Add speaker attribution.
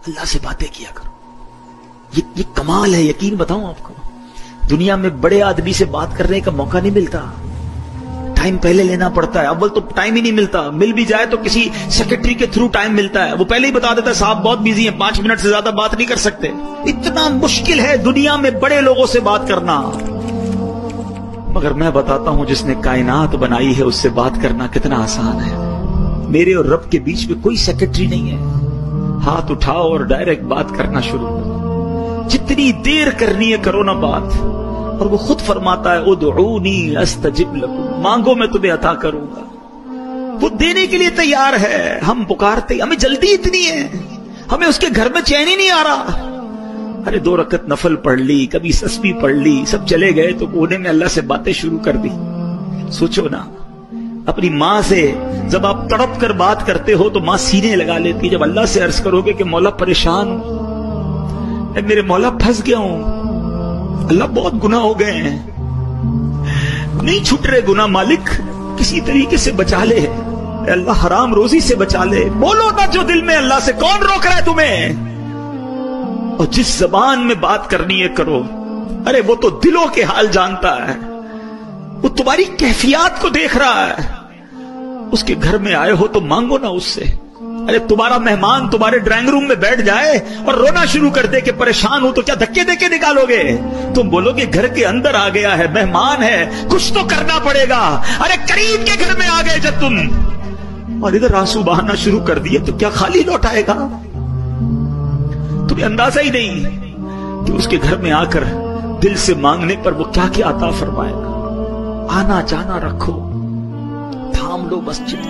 Speaker 1: اللہ سے باتیں کیا کرو. یہ کمال ہے. یقین بتاؤں آپ کو, دنیا میں بڑے آدمی سے بات کرنے کا موقع نہیں ملتا. ٹائم پہلے لینا پڑتا ہے. اول تو ٹائم ہی نہیں ملتا, مل بھی جائے تو کسی سیکرٹری کے تھرو ٹائم ملتا ہے. وہ پہلے ہی بتا دیتا ہے صاحب بہت بیزی ہیں, 5 منٹ سے زیادہ بات نہیں کر سکتے. اتنا مشکل ہے دنیا میں بڑے لوگوں سے بات کرنا. مگر میں بتاتا ہوں جس نے کائنات بنائی ہے اس سے بات کرنا کتنا آسان ہے. میرے اور رب کے بیچ میں کوئی سیکرٹری نہیں ہے. ہاتھ اٹھاؤ اور ڈائریکٹ بات کرنا شروع کرو. جتنی دیر کرنی ہے کرو نا بات. اور وہ خود فرماتا ہے ادعونی استجب لکم, مانگو میں تمہیں عطا کروں گا. وہ دینے کے لیے تیار ہے. ہم پکارتے, ہمیں جلدی اتنی ہے, ہمیں اس کے گھر میں چین ہی نہیں آ رہا. ارے 2 رکعت نفل پڑھ لی, کبھی تسبیح پڑھ لی, سب چلے گئے تو کونے میں اللہ سے باتیں شروع کر دی. سوچو نا, اپنی ماں سے جب آپ تڑپ کر بات کرتے ہو تو ماں سینے لگا لیتی. جب اللہ سے عرض کرو گے کہ مولا پریشان ہوں, اے میرے مولا پھنس گیا ہوں, اللہ بہت گناہ ہو گئے ہیں, نہیں چھٹ رہے گناہ, مالک کسی طریقے سے بچا لے, اے اللہ حرام روزی سے بچا لے. بولو نا جو دل میں اللہ سے, کون روک رہا ہے تمہیں؟ اور جس زبان میں بات کرنی ہے کرو. ارے وہ تو دلوں کے حال جانتا ہے, وہ تمہاری کیفیات کو دیکھ رہا ہے. اس کے گھر میں آئے ہو تو مانگو نا اس سے. ارے تمہارا مہمان تمہارے ڈرائنگ روم میں بیٹھ جائے اور رونا شروع کر دے کہ پریشان ہوں, تو کیا دھکے دے کے نکالو گے؟ تم بولو گے گھر کے اندر آ گیا ہے, مہمان ہے, کچھ تو کرنا پڑے گا. ارے قریب کے گھر میں آ گئے جب تم اور ادھر آنسو بہانا شروع کر دیے تو کیا خالی لوٹائے گا؟ تمہیں اندازہ ہی نہیں کہ اس کے گھر میں آ کر دل سے مانگنے پر وہ کیا کیا عطا فرمائے گا. آنا جانا رکھو, تھام لو مسجد.